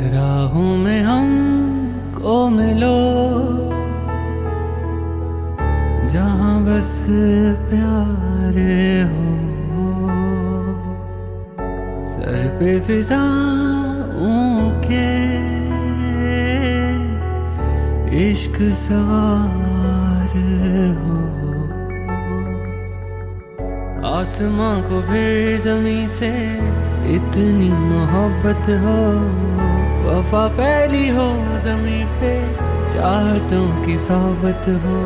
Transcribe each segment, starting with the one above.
राहों में हमको मिलो जहाँ बस प्यार हो, सर पे फिजाओं के इश्क सवार हो। आसमां को फिर जमीन से इतनी मोहब्बत हो, वफा फैली हो जमीन पे चाहतों की सोहबत हो।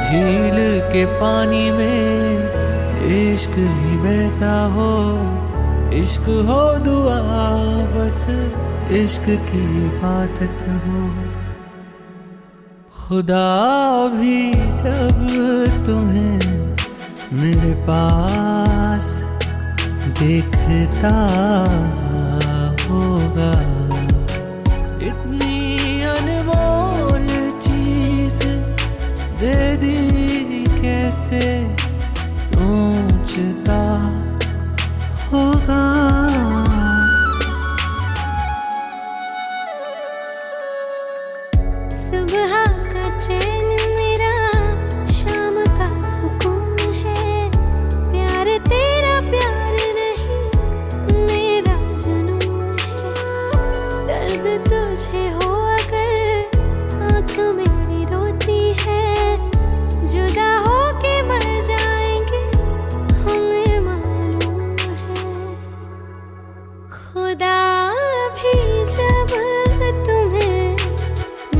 झील के पानी में इश्क ही बहता हो, इश्क हो दुआ बस इश्क की इबादत हो। खुदा भी जब तुम्हें मेरे पास देखता होगा, इतनी अनमोल चीज दे दी कैसे सोचता होगा। सुबह का चैन मेरा शाम का सुकून है, प्यार तेरा प्यार नहीं मेरा जुनून है। दर्द तुझे हो अगर आँख मेरी रोती है, जुदा हो के मर जाएंगे हमें मालूम है। खुदा भी जब तुम्हें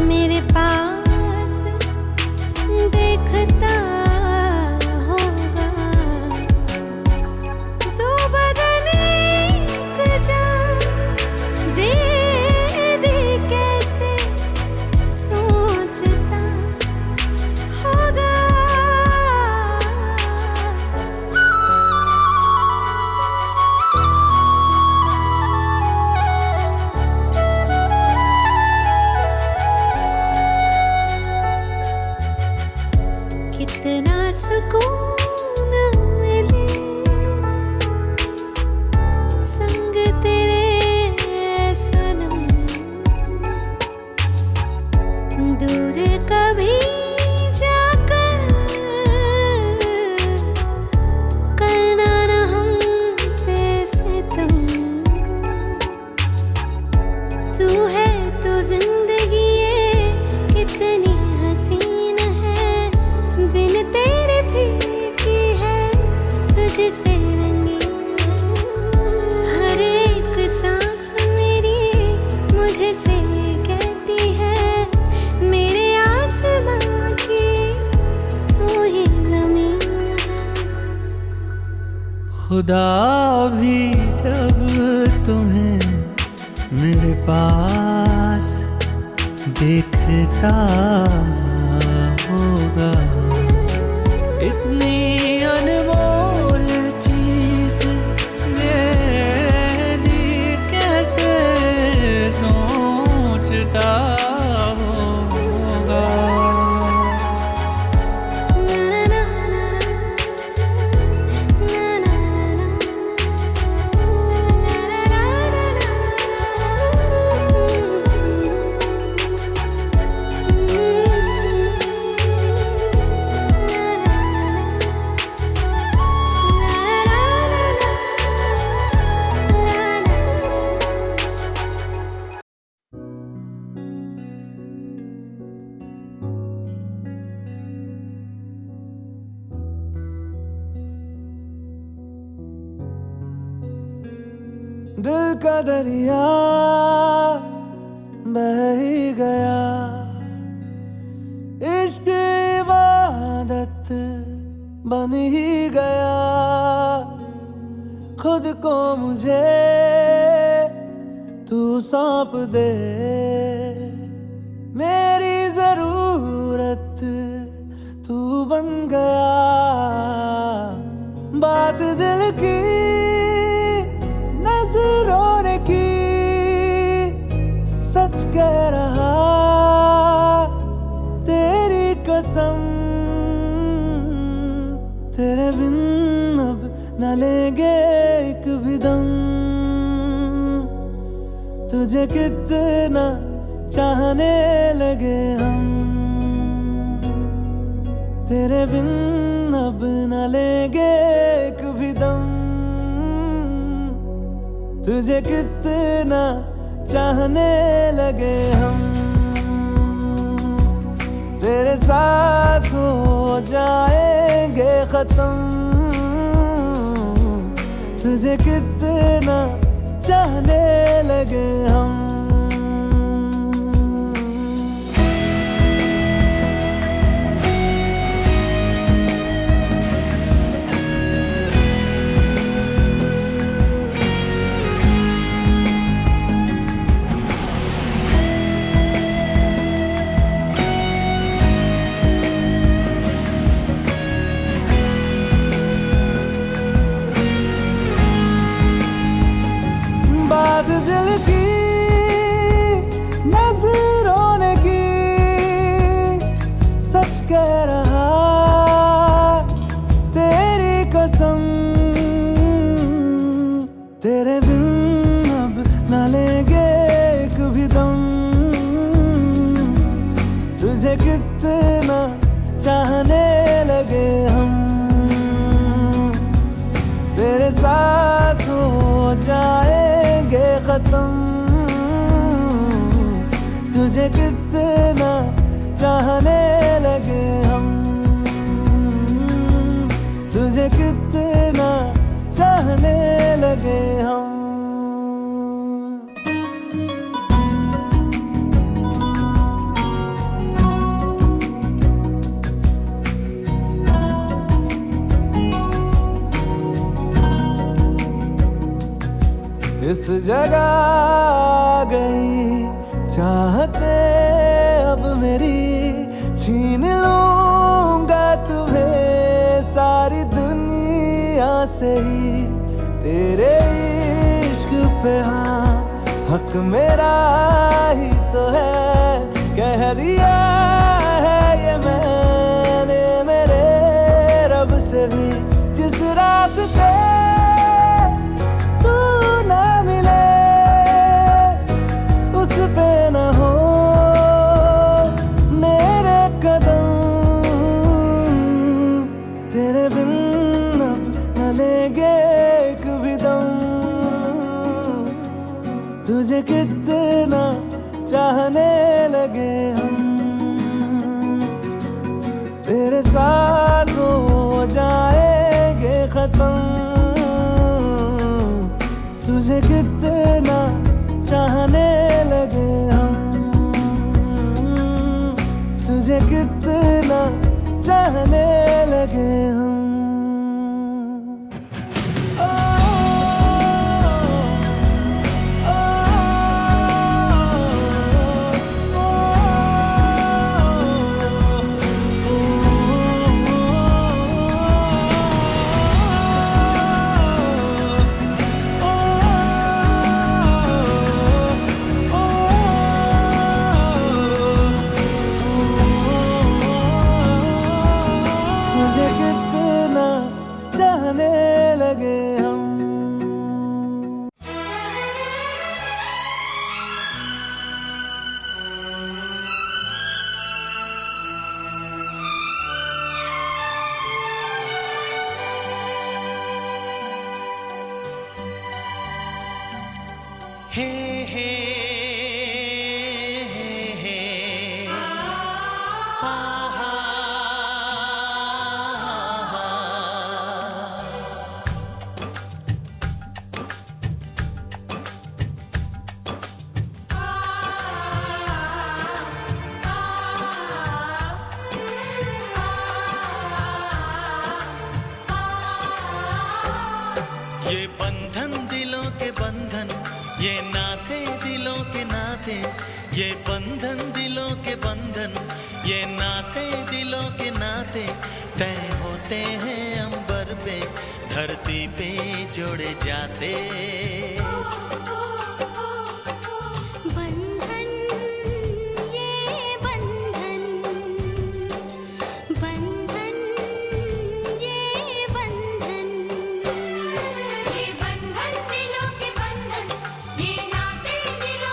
मेरे पास देखता होगा, दो बदन एक जान दे दे कैसे सोचता होगा। कितना सुकून मिले संग तेरे सनम, दूर कभी जाकर करना न हम पे सितम। तू है तो जिंदगी ये कितनी हसीन है, बिन तेरे फीकी है तुझसे रंगीन है। हर एक सांस मेरी मुझसे कहती है मेरे आसमां की तू ही जमीन है। खुदा भी जब तुम्हें मेरे पास देखता होगा, इतनी अनमोल चीज दे दी कैसे सोचता होगा। दिल का दरिया बह ही गया, इश्क इबादत बन ही गया। खुद को मुझे तू सौंप दे, मेरी जरूरत तू बन गया। बात दिल की नजरों ने की, सच कह रहा तेरी कसम। तेरे बिन अब न लेंगे एक भी दम। तुझे कितना चाहने लगे हम, तेरे बिन अब न लेंगे एक भी दम। तुझे कितना चाहने लगे हम, तेरे साथ हो जाएंगे खत्म। तुझे कितना चाहने लगे हम। बात दिल की नजरों ने की, सच कह रहा तेरी कसम। तेरे बिन अब न लेंगे एक भी दम। तुझे कितना चाहने लगे हम, तेरे साथ हो जाएंगे खत्म। तुझे कितना चाहने लगे हम, तुझे कितना चाहने लगे हम। इस जगह आ गई चाहते अब मेरी, छीन लूंगा तुम्हें सारी दुनिया से ही। तेरे इश्क पे हाँ हक मेरा ही तो है, कह दिया है ये मैंने मेरे रब से भी। जिस रास्ते पे न हो मेरे कदम, तेरे बिन अब न लेंगे एक भी दम। तुझे कितना चाहने लगे हम, तेरे साथ हो जाएंगे खत्म। तुझे कितना चाहने लगे हम, तुझे कितना चाहने लगे हम। तुझे कितना चाहने लगे हम। हे हे ये बंधन दिलों के बंधन, ये नाते दिलों के नाते। ये बंधन दिलों के बंधन, ये नाते दिलों के नाते। तय होते हैं अंबर पे, धरती पे जोड़े जाते। दिलों के बंधन, ये नाते दिलों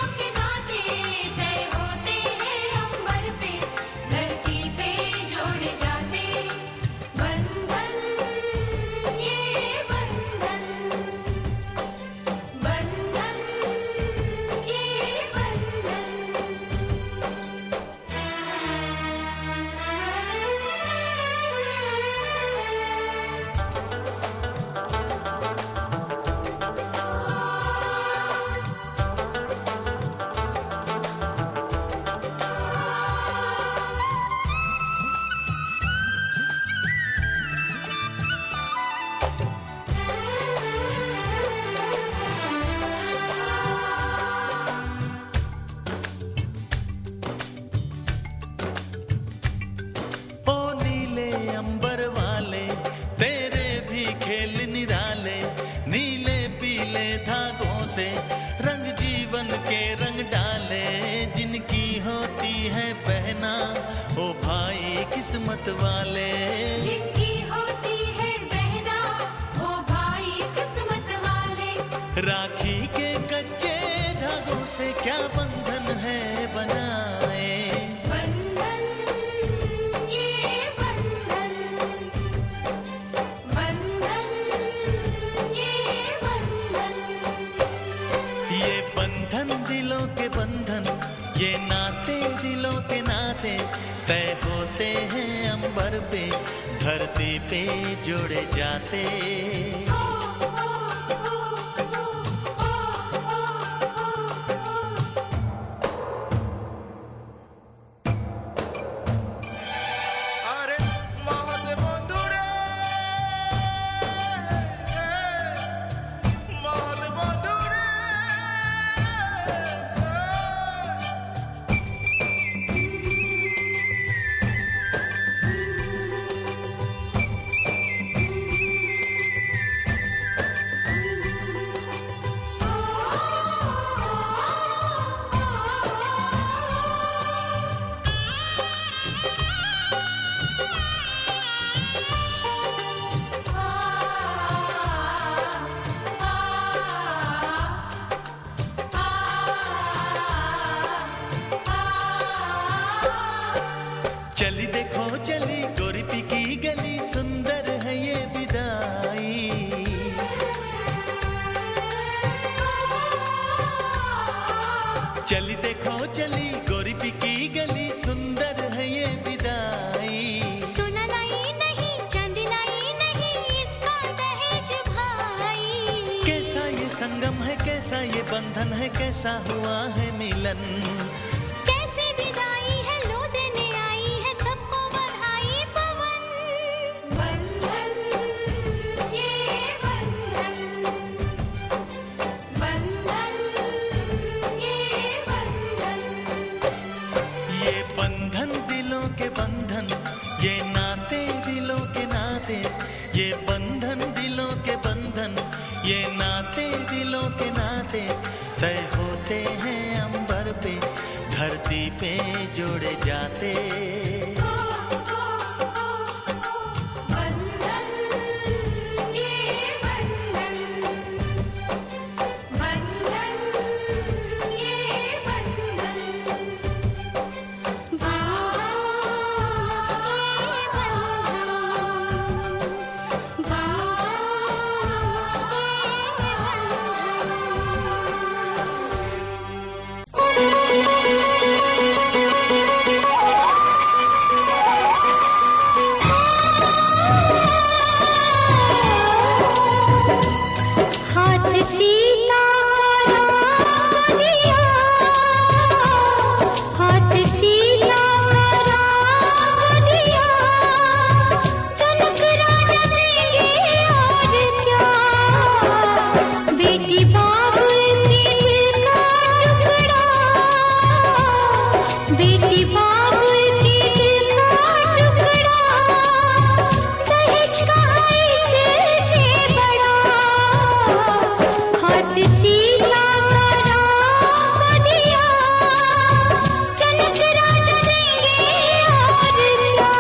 किस्मत वाले। जिनकी होती है बहना वो भाई किस्मत वाले। राखी के कच्चे धागों से क्या बंधन है बनाए। बंधन ये बंधन, बंधन ये बंधन। ये बंधन दिलों के बंधन, ये नाते दिलों के नाते तय होते हैं अंबर पे, धरती पे जोड़े जाते। আরে মহাদেব বন্ধুরে, মহাদেব বন্ধুরে। चली देखो चली गोरीपी की गली, सुंदर है ये विदाई। चली देखो चली गोरीपी की गली, सुंदर है ये विदाई। सोना लाई नहीं चांदी लाई नहीं इसका दहेज भाई। कैसा ये संगम है, कैसा ये बंधन है, कैसा हुआ है मिलन। कैसी विदाई है लो देने आई है सबको बधाई पवन। बंधन ये बंधन, बंधन ये बंधन। ये बंधन दिलों के बंधन, ये नाते दिलों के नाते। ये बंधन दिलों के बंधन, ये नाते दिलों के नाते तय होते हैं अंबर पे, धरती पे जोड़े जाते। बंधन ये बंधन, बंधन ये बंधन। हाथ सीता का राम दिया, हाथ सीता का राम दिया। जनक राजा देंगे और क्या, बेटी बाबुल के दिल का टुकड़ा, बेटी बाबुल के दिल का टुकड़ा। दहेज का इससे बड़ा, हाथ सीता का राम दिया। जनक राजा देंगे और क्या।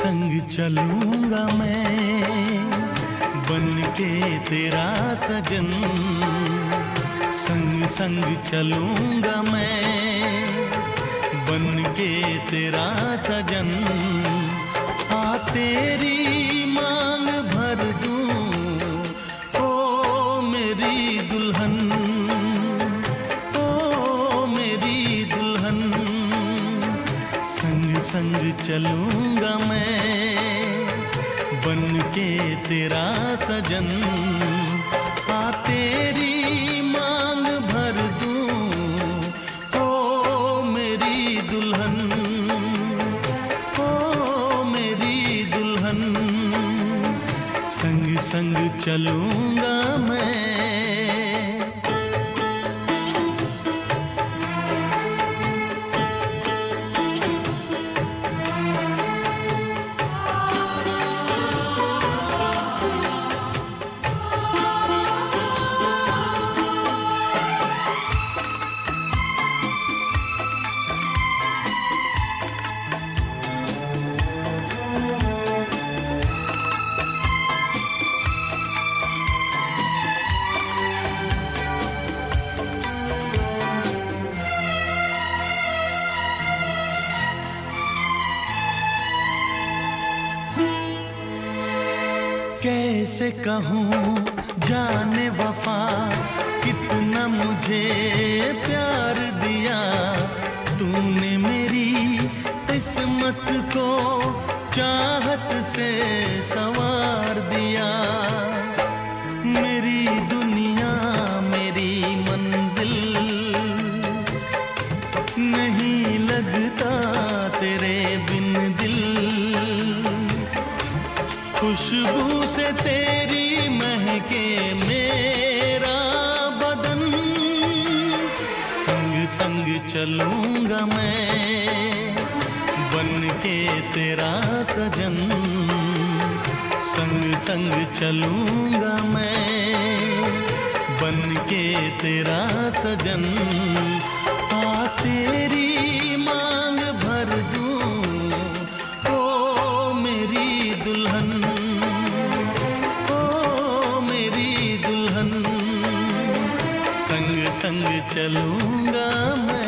संग चलूंगा मैं बन के तेरा सजन, संग संग चलूंगा मैं बन के तेरा सजन। आ तेरी मांग भर दूं ओ मेरी दुल्हन, ओ मेरी दुल्हन। संग संग चलूंगा मैं बन के तेरा सजन। आ तेरी मांग भर दूं ओ मेरी दुल्हन, ओ मेरी दुल्हन। संग संग चलूंगा मैं। कैसे कहूँ जाने वफा कितना मुझे प्यार दिया तूने, मेरी किस्मत को चाहत से संवार दिया। मेरी दुनिया मेरी मंजिल नहीं लगता तेरे बिन दिल। खुशबू से तेरी महके मेरा बदन, संग संग चलूंगा मैं बन के तेरा सजन। संग संग चलूंगा मैं बन के तेरा सजन। आ तेरी मांग भर दूं ओ मेरी दुल्हन, ओ मेरी दुल्हन। संग संग चलूंगा मैं।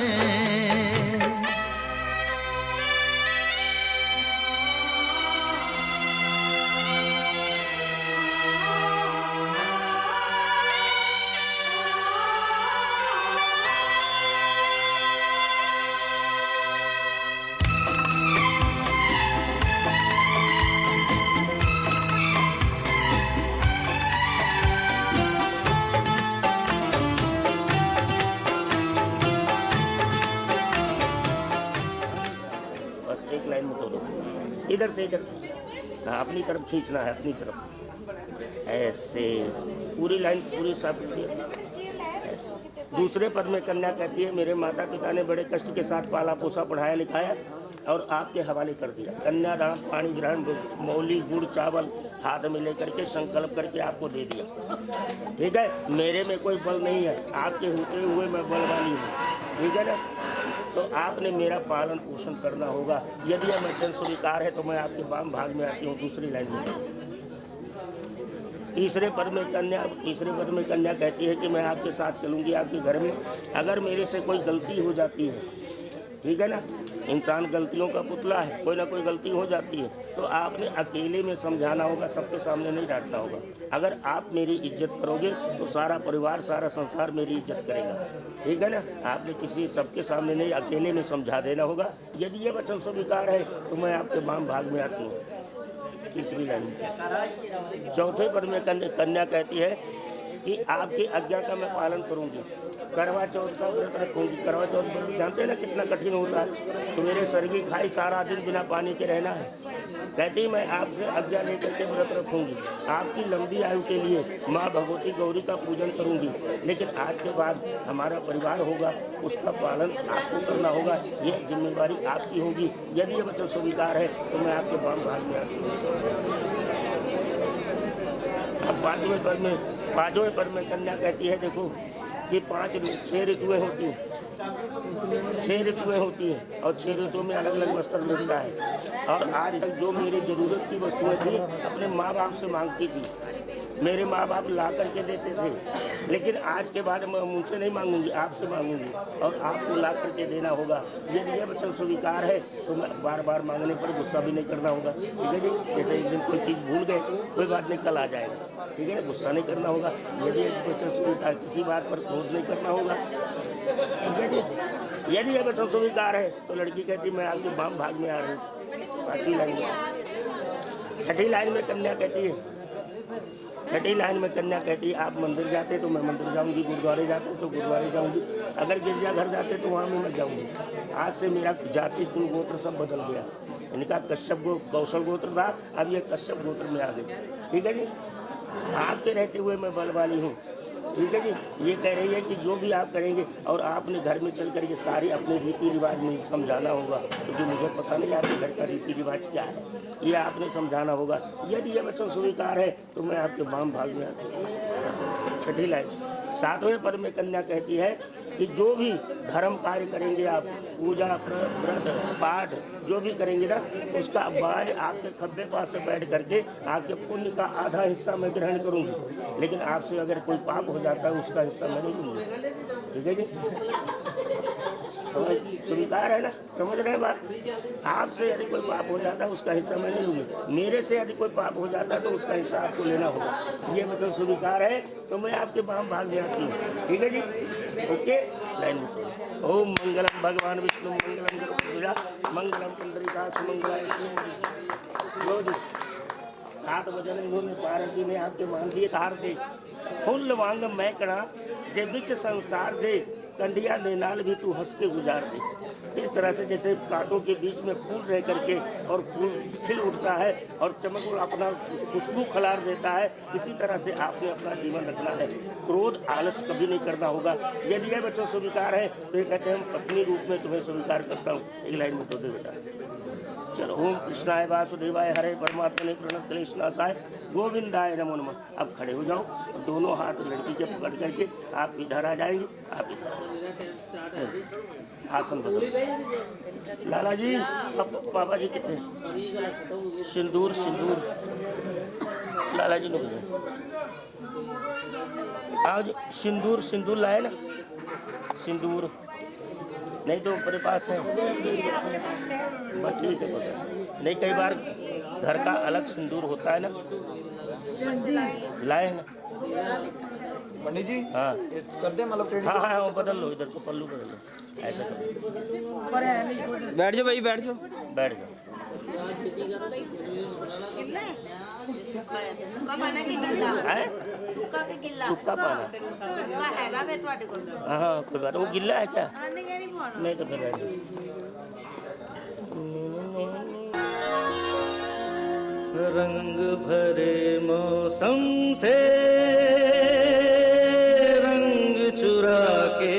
एक लाइन में तो दो, इधर से इधर से, हाँ अपनी तरफ खींचना है, अपनी तरफ ऐसे पूरी लाइन पूरी साफ ऐसे। दूसरे पद में कन्या कहती है मेरे माता पिता ने बड़े कष्ट के साथ पाला पोसा पढ़ाया लिखाया और आपके हवाले कर दिया। कन्यादान पानी ग्रहण मौली गुड़ चावल हाथ में लेकर के संकल्प करके आपको दे दिया। ठीक है, मेरे में कोई बल नहीं है, आपके होते हुए मैं बल वाली हूँ। ठीक है ना, तो आपने मेरा पालन पोषण करना होगा। यदि यह वचन स्वीकार है तो मैं आपके वाम भाग में आती हूँ। दूसरी लाइन में तीसरे पद में कन्या कहती है कि मैं आपके साथ चलूँगी आपके घर में। अगर मेरे से कोई गलती हो जाती है, ठीक है ना, इंसान गलतियों का पुतला है, कोई ना कोई गलती हो जाती है, तो आपने अकेले में समझाना होगा, सबके सामने नहीं डांटना होगा। अगर आप मेरी इज्जत करोगे तो सारा परिवार सारा संसार मेरी इज्जत करेगा। ठीक है ना, आपने किसी सबके सामने नहीं, अकेले में समझा देना होगा। यदि ये वचन स्वीकार है तो मैं आपके वाम भाग में आती हूँ। तीसरी लाइन चौथे पद में कन्या कहती है कि आपकी आज्ञा का मैं पालन करूंगी, करवा चौथ का व्रत रखूंगी। करवा चौथ व्रत जानते हैं ना कितना कठिन होता है, सवेरे सरगी खाई सारा दिन बिना पानी के रहना है। कहती मैं आपसे आज्ञा लेकर के व्रत रखूंगी, आपकी लंबी आयु के लिए माँ भगवती गौरी का पूजन करूंगी। लेकिन आज के बाद हमारा परिवार होगा, उसका पालन आपको करना होगा, ये जिम्मेवारी आपकी होगी। यदि ये वचन स्वीकार है तो मैं आपके वाम भाग में आती हूँ। अब पांचवें पद में कन्या कहती है देखो ये 6 ऋतुएं होती हैं, 6 ऋतुएं होती हैं और 6 ऋतुओं में अलग अलग वस्त्र मिलता है। और आज तक जो मेरी ज़रूरत की वस्तुएं थी अपने माँ बाप से मांगती थी, मेरे माँ बाप ला करके देते थे, लेकिन आज के बाद मैं मुझसे नहीं मांगूंगी, आपसे मांगूंगी और आपको ला करके देना होगा। यदि यह वचन स्वीकार है तो मैं बार बार मांगने पर गुस्सा भी नहीं करना होगा, ठीक है जी। जैसे एक दिन कोई चीज़ भूल गए, कोई बात नहीं, कल आ जाएगा, ठीक है ना, गुस्सा नहीं करना होगा। यदि वचन स्वीकार, किसी बात पर क्रोध नहीं करना होगा, ठीक है जी। यदि यह वचन स्वीकार है तो लड़की कहती मैं आपके वाम भाग में आ रही हूँ। 5वीं लाइन में, 6ठी लाइन में कन्या कहती है, 6ठी लाइन में कन्या कहती है आप मंदिर जाते तो मैं मंदिर जाऊंगी, गुरुद्वारे जाते तो गुरुद्वारे जाऊंगी, अगर गिरजाघर जाते तो वहाँ भी मैं जाऊंगी। आज से मेरा जाति कुल गोत्र सब बदल गया। इनका कश्यप कौशल गोत्र था, अब ये कश्यप गोत्र में आ गए, ठीक है जी। आपके रहते हुए मैं बलवाली हूँ, ठीक है जी। ये कह रही है कि जो भी आप करेंगे और आपने घर में चल कर ये सारी अपने रीति रिवाज मुझे समझाना होगा, क्योंकि मुझे पता नहीं आपके घर का रीति रिवाज क्या है, ये आपने समझाना होगा। यदि ये वचन स्वीकार है तो मैं आपके वाम भाग में आती हूँ। 6ठी लाइन। 7वें पद में कन्या कहती है कि जो भी धर्म कार्य करेंगे आप, पूजा व्रत पाठ जो भी करेंगे ना, उसका बाज आपके खब्बे पास से बैठ करके आपके पुण्य का आधा हिस्सा मैं ग्रहण करूंगी, लेकिन आपसे अगर कोई पाप हो जाता है उसका हिस्सा मैं नहीं लूँगी, ठीक है जी। समझ स्वीकार है ना, समझ रहे हैं बात। आपसे यदि कोई पाप हो जाता है उसका हिस्सा मैं नहीं लूँगी, मेरे से यदि कोई पाप हो जाता है तो उसका हिस्सा आपको लेना होगा। ये वचन स्वीकार है तो मैं आपके वाम भाग में आती हूँ, ठीक है जी। ओके, लाइन में। ओम मंगलम भगवान विष्णु मंगलम गरुड़ा मंगलम चंद्रिका सुमंगला। लो जी, 7 वजन इन्होंने पार्वती ने आपके मान लिए सार दे, फुल वांग मैं कणा जे बिच संसार दे, कंडिया नेनाल भी तू हंस के गुजार दे। इस तरह से जैसे कांटों के बीच में फूल रह करके और फूल खिल उठता है और चमक अपना खुशबू खिलार देता है, इसी तरह से आपने अपना जीवन रखना है। क्रोध आलस कभी नहीं करना होगा। यदि यह बच्चों स्वीकार है तो ये कहते हैं हम पत्नी रूप में तुम्हें स्वीकार करता हूँ। एक लाइन में तो दे बेटा, चलो। ओम कृष्णाय वासुदेवाय हरे परमात्मने प्रणत क्लेशनाशाय गोविंदाय नमो नमः। अब खड़े हो जाओ, दोनों हाथ लड़की के पकड़ करके आप इधर आ जाएंगे, आप इधर आसन बदलो। लाला जी, अब पापा जी कितने? सिंदूर सिंदूर लाला जी लोग आज सिंदूर सिंदूर लाए ना, सिंदूर नहीं तो अपने पास है, बस ठीक है पता नहीं। कई बार घर का अलग सिंदूर होता है ना, लाए ना पंडित जी। हाँ कर दे मतलब। हाँ हाँ, वो बदल लो, इधर को पल्लू बदल लो, ऐसा करो। बैठ जाओ भाई, बैठ जाओ, बैठ जाओ। सुक्का पाना हाँ, कोई बात। वो गिल्ला है क्या? नहीं तो फिर बैठ रंग भरे मौसम से रंग चुरा के,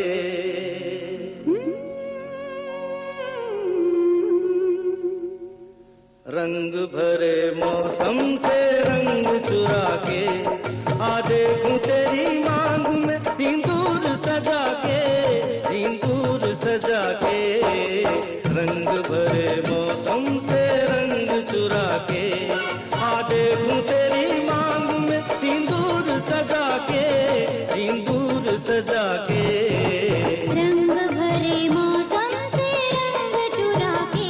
रंग भरे मौसम से रंग चुरा के, आ देखूं तेरी मांग में सिंदूर सजा के, सिंदूर सजा के। रंग भरे मौसम से रंग चुरा के, आ देखूं तेरी मांग में सिंदूर सजा के, सिंदूर सजा के। रंग भरे मौसम से रंग चुरा के,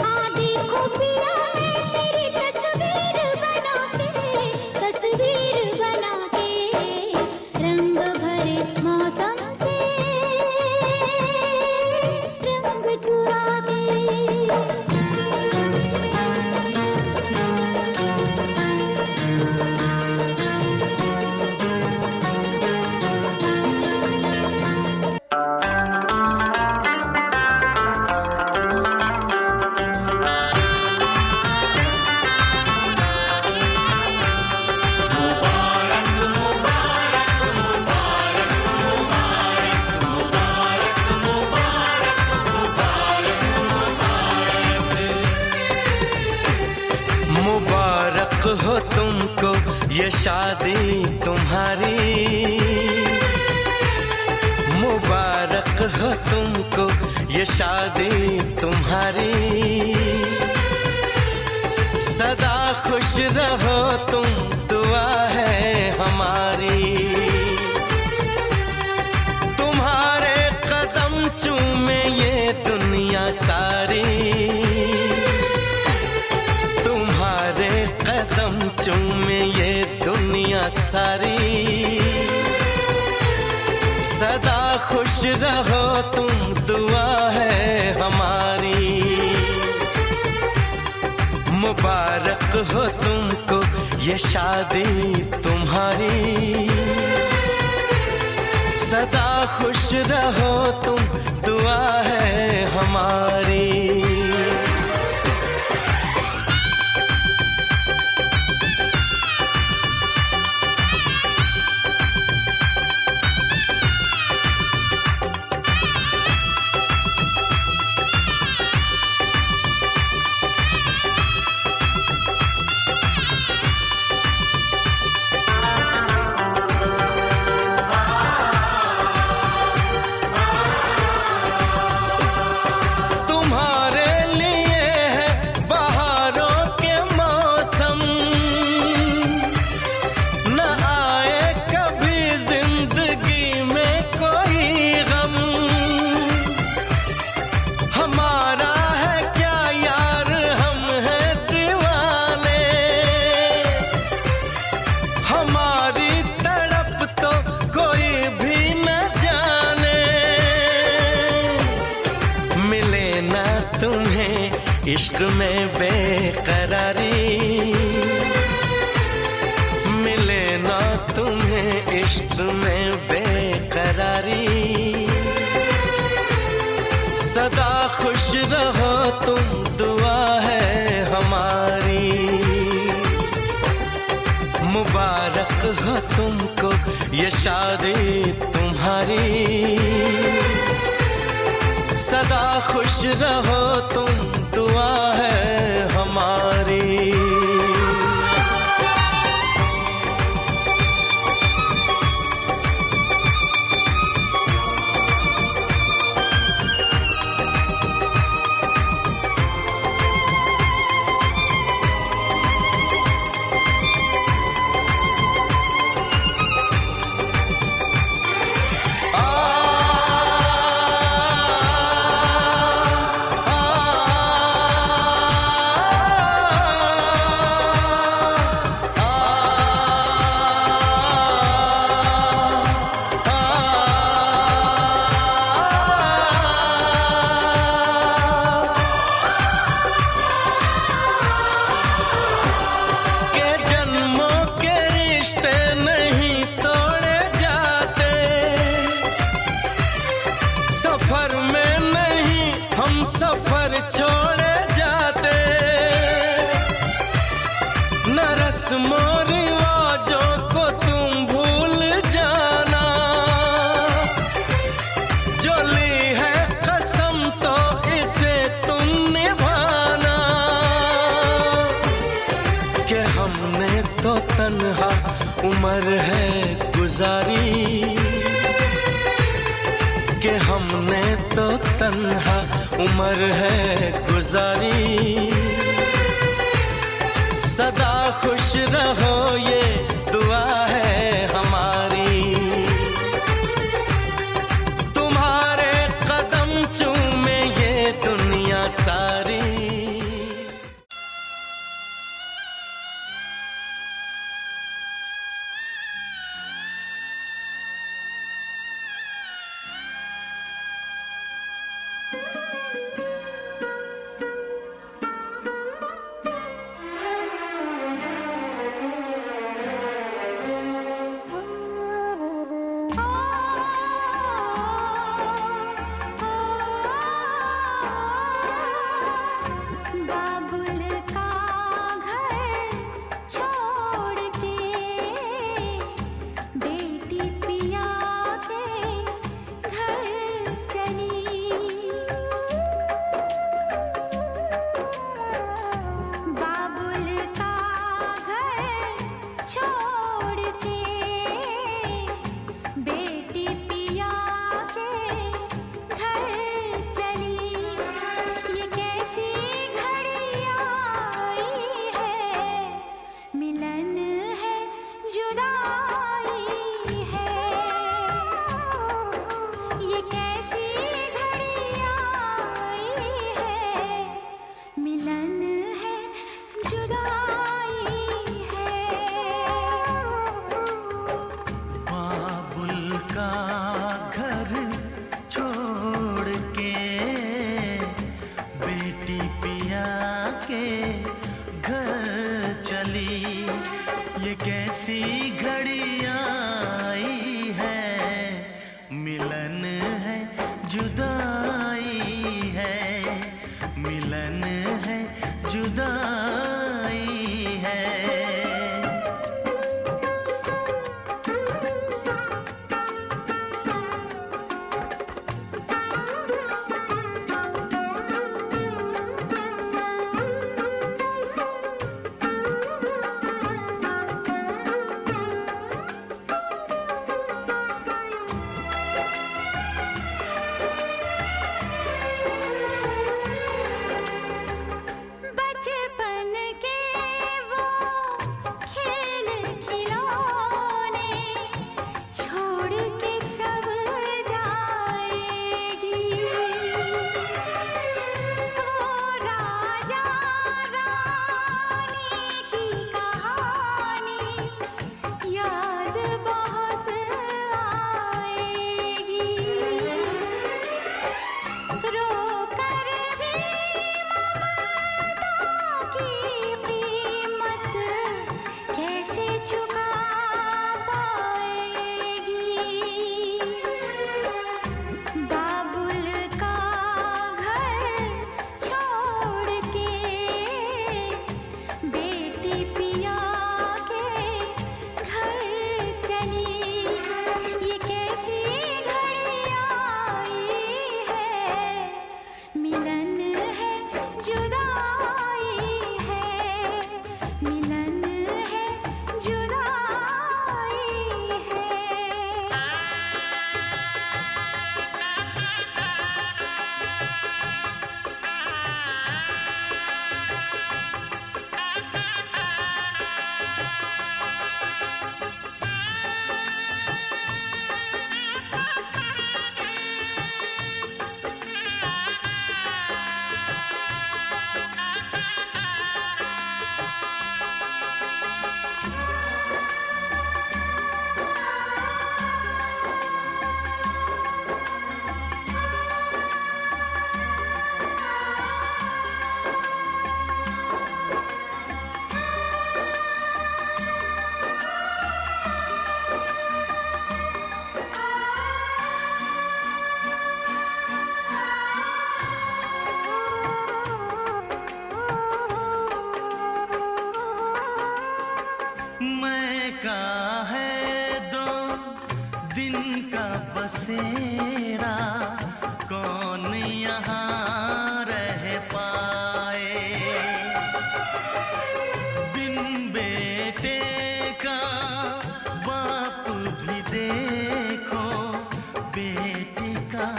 आ देखो पिया मैं तेरी तस्वीर बना के, तस्वीर बना के। रंग भरे मौसम से रंग चुरा के। मुबारक हो तुमको ये शादी तुम्हारी, हो तुमको ये शादी तुम्हारी, सदा खुश रहो तुम, दुआ है हमारी। तुम्हारे कदम चूमे ये दुनिया सारी, तुम्हारे कदम चूमे ये दुनिया सारी, सदा खुश रहो तुम, दुआ है हमारी। मुबारक हो तुमको ये शादी तुम्हारी, सदा खुश रहो तुम, दुआ है हमारी। इश्क में बेकरारी मिले ना तुम्हें, इश्क में बेकरारी, सदा खुश रहो तुम, दुआ है हमारी। मुबारक हो तुमको ये शादी तुम्हारी, सदा खुश रहो तुम, दुआ है हमारी। सफर छोड़े जाते, न रस्मों रिवाजों को तुम भूल जाना, जो ली है कसम तो इसे तुम निभाना, कि हमने तो तन्हा उम्र है गुजारी, कि हमने तो तन्हा उम्र है गुजारी, सदा खुश रहो ये दुआ है हमारी। तुम्हारे कदम चूमे ये दुनिया सारी। का घर छोड़ के बेटी पिया के घर चली। ये कैसी घड़ी आई है, मिलन है जुदाई है, मिलन है जुदाई है। बचपन के वो खेल खिलौने छोड़ के सब जाएगी। वो राजा रानी की कहानी याद बहुत आएगी। रो कर भी की कीमत कैसे चुका पाएगी। बाबुल का घर छोड़ के बेटी पिया के घर चली। ये कैसी घड़ी आई है, मिलन है जुदाई है, मिलन है जुदाई है। मैं का है 2 दिन का बसेरा, कौन यहाँ रह पाए। बिन बेटे का बाप भी देखो, बेटी का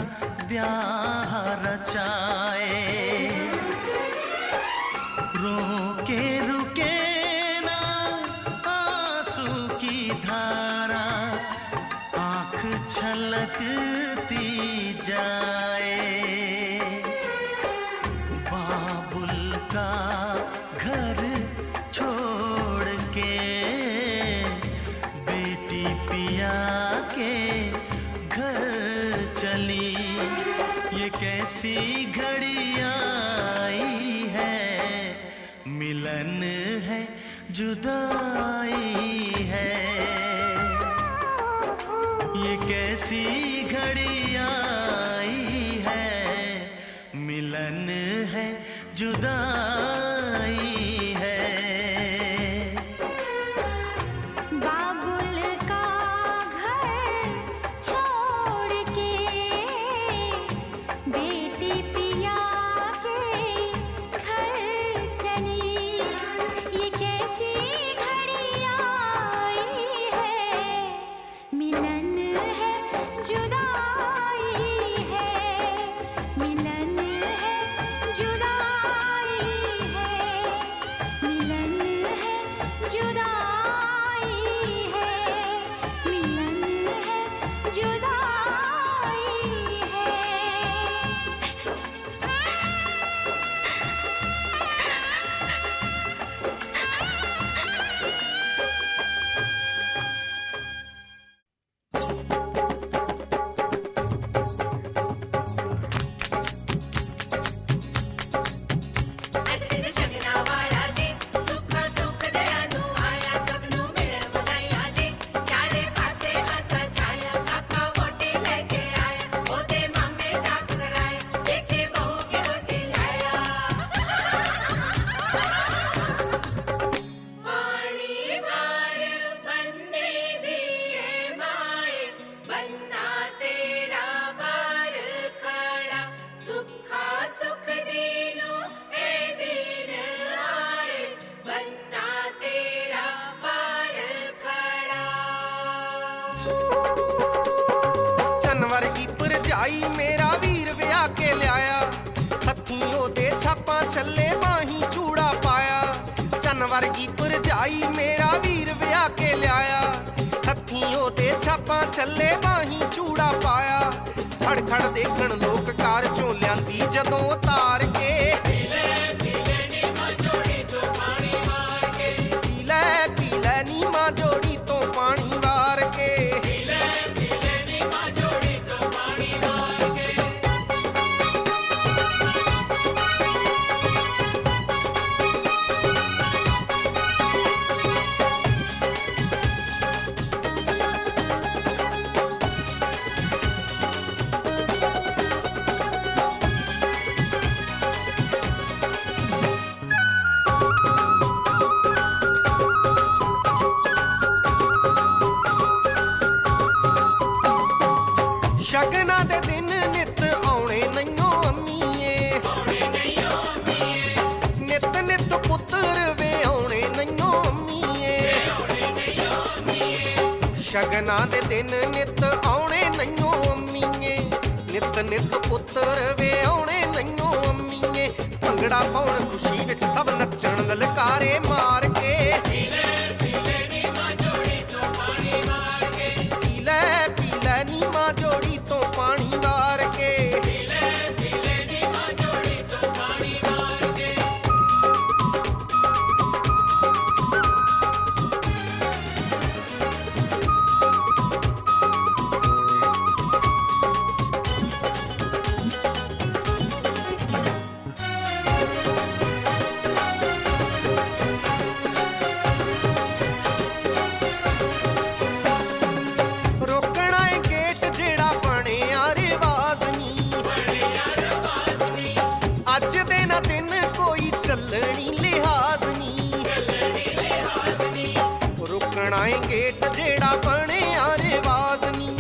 ब्याह रचाए। रोके रुके ना आंसू की धारा, आँख छलकती जाए। बाबुल का घर छोड़ के बेटी पिया के घर चली। ये कैसी घड़ी आई है, मिलन है जुदाई है। ये कैसी घड़ी आई है, मिलन है जुदाई है। बाबुल का घर छोड़ के बेटी पिया के घर चली। ये कैसी घड़ी आई है, मिलन है जुदाई है, मिलन है जुदाई ਭਰਜਾਈ ਮੇਰਾ ਵੀਰ ਵਿਆਹ ਕੇ ਲਿਆਇਆ, ਹੱਥੀਂ ਉਹਦੇ ਛਾਪਾਂ ਛੱਲੇ ਬਾਹੀਂ ਚੂੜਾ ਪਾਇਆ। ਚੰਨ ਵਰਗੀ ਭਰਜਾਈ ਮੇਰਾ ਵੀਰ ਵਿਆਹ ਕੇ ਲਿਆਇਆ, ਹੱਥੀਂ ਉਹਦੇ ਛਾਪਾਂ ਛੱਲੇ ਬਾਹੀਂ ਚੂੜਾ ਪਾਇਆ। ਖੜ ਖੜ ਦੇਖਣ ਲੋਕ ਕਾਰ ਚੋਂ ਲਿਆਂਦੀ ਜਦੋਂ ਉਤਾਰ ਕੇ, ਪੀ ਲੈ ਨੀ ਮਾਂ ਜੋੜੀ ਤੋਂ ਪਾਣੀ ਵਾਰ ਕੇ, ਪੀ ਲੈ ਨੀ ਮਾਂ ਜੋੜੀ ਤੋਂ ਪਾਣੀ ਵਾਰ ਕੇ, ਪੀ ਲੈ ਨੀ ਮਾਂ ਜੋੜੀ ਤੋਂ ਪਾਣੀ ਵਾਰ ਕੇ। ਸ਼ਗਨਾਂ ਦੇ ਦਿਨ ਨਿਤ ਆਉਣੇ ਨਹੀਂਓ ਅੰਮੀਏ, ਨਿਤ ਨਿਤ ਪੁੱਤਰ ਵੇ ਆਉਣੇ ਨਹੀਂਓ ਅੰਮੀਏ। ਸ਼ਗਨਾਂ ਦੇ ਦਿਨ ਨਿਤ ਆਉਣੇ ਨਹੀਂਓ ਅੰਮੀਏ, ਨਿਤ ਨਿਤ ਪੁੱਤਰ ਵੇ ਆਉਣੇ ਨਹੀਂਓ ਅੰਮੀਏ। ਭੰਗੜਾ ਪਾਉਣ ਖੁਸ਼ੀ ਵਿੱਚ ਸਭ ਨੱਚਣ ਲਲਕਾਰੇ ਮਾਰ ਕੇ, ਪੀ ਲੈ ਨੀ ਮਾਂ ਜੋੜੀ ਤੋਂ ਪਾਣੀ ਵਾਰ ਕੇ, ਪੀ ਲੈ ਨੀ ਮਾਂ ਜੋੜੀ ਤੋਂ ਪਾਣੀ ਵਾਰ ਕੇ, ਪੀ ਲੈ ਨੀ ਮਾਂ ਜੋੜੀ ਤੋਂ ਪਾਣੀ ਵਾਰ ਕੇ। ਰੋਕਣਾ ਏ ਗੇਟ ਜਿਹੜਾ ਬਣਿਆ ਰਿਵਾਜ਼ ਨੀ, ਅੱਜ ਦੇ ਨਾ ਦਿਨ ਕੋਈ ਚੱਲਣੀ ਲਿਹਾਜ਼ ਨੀ। ਰੋਕਣਾ ਏ ਗੇਟ ਜਿਹੜਾ ਬਣਿਆ ਰਿਵਾਜ਼ ਨੀ,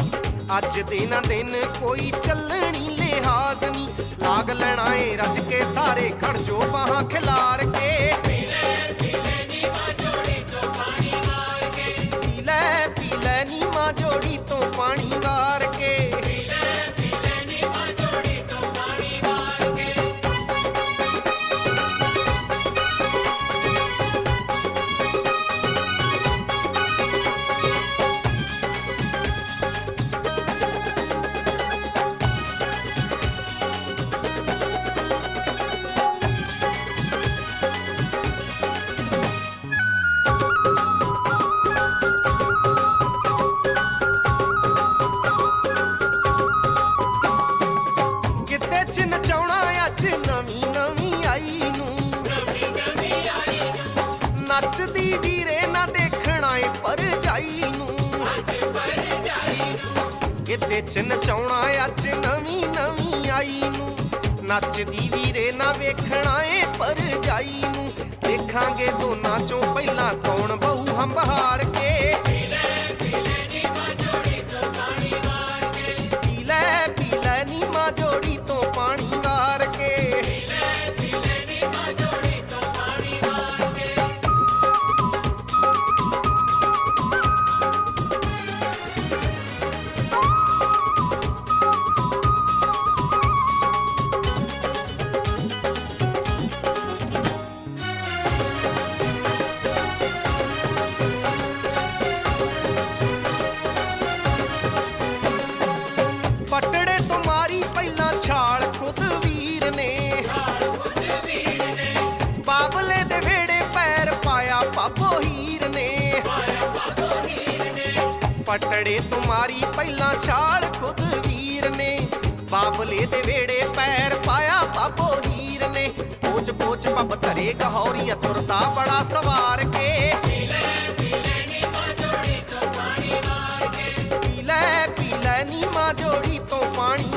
ਅੱਜ ਦੇ ਨਾ ਦਿਨ ਕੋਈ ਚੱਲਣੀ ਲਿਹਾਜ਼ ਨੀ। ਲਾਗ ਲੈਣਾ ਏ ਰੱਜ ਕੇ ਸਾਰੇ ਖੜ ਜੋ ਬਾਹਾਂ ਖਿਲਾਰ ਕੇ, ਪੀ ਲੈ ਨੀ ਮਾਂ ਜੋੜੀ ਤੋਂ ਪਾਣੀ ਵਾਰ ਕੇ, ਪੀ ਲੈ ਨੀ ਮਾਂ ਜੋੜੀ ਤੋਂ ਪਾਣੀ ਵਾਰ ਕੇ, ਪੀ ਲੈ ਨੀ ਮਾਂ ਜੋੜੀ ਤੋਂ ਪਾਣੀ ਵਾਰ ਕੇ। ਗਿੱਧੇ ਚ ਨਚਾਉਣਾ ਅੱਜ ਨਵੀਂ ਨਵੀਂ ਆਈ ਨੂੰ, ਨੱਚਦੀ ਵੀਰੇ ਨਾ ਦੇਖਣਾ ਏ ਭਰਜਾਈ ਨੂੰ। ਗਿੱਧੇ ਚ ਨਚਾਉਣਾ ਅੱਜ ਨਵੀਂ ਨਵੀਂ ਆਈ ਨੂੰ, ਨੱਚਦੀ ਵੀਰੇ ਨਾ ਵੇਖਣਾ ਏ ਭਰਜਾਈ ਨੂੰ। ਦੇਖਾਂਗੇ ਦੋਨਾਂ ਚੋਂ ਪਹਿਲਾਂ ਕੌਣ ਬਹੂ ਹੰਬਹਾਰ ਕੇ, ਪੀ ਲੈ ਨੀ ਮਾਂ ਜੋੜੀ ਤੋਂ ਪਾਣੀ ਵਾਰ ਕੇ, ਪੀ ਲੈ ਨੀ ਮਾਂ ਜੋੜੀ ਤੋਂ ਪਾਣੀ ਵਾਰ ਕੇ, ਪੀ ਲੈ ਨੀ ਮਾਂ ਜੋੜੀ ਤੋਂ ਪਾਣੀ ਵਾਰ ਕੇ। ਪਟੜੇ ਤੋਂ ਮਾਰੀ ਪਹਿਲਾਂ ਛਾਲ ਖੁਦ ਵੀਰ ਨੇ, ਬਾਬਲੇ ਦੇ ਵੇੜੇ ਪੈਰ ਪਾਇਆ ਬਾਬੋ ਹੀਰ ਨੇ। ਪਟੜੇ ਤੋਂ ਮਾਰੀ ਪਹਿਲਾਂ ਛਾਲ ਖੁਦ ਵੀਰ ਨੇ, ਬਾਬਲੇ ਦੇ ਵੇੜੇ ਪੈਰ ਪਾਇਆ ਬਾਬੋ ਹੀਰ ਨੇ। ਪੋਚ ਪੋਚ ਪੱਬ ਧਰੇ ਗਹੌਰੀਆ ਤੁਰਦਾ ਬੜਾ ਸਵਾਰ ਕੇ, ਪੀ ਲੈ ਨੀ ਮਾਂ ਜੋੜੀ ਤੋਂ ਪਾਣੀ ਵਾਰ ਕੇ, ਪੀ ਲੈ ਨੀ ਮਾਂ ਜੋੜੀ ਤੋਂ ਪਾਣੀ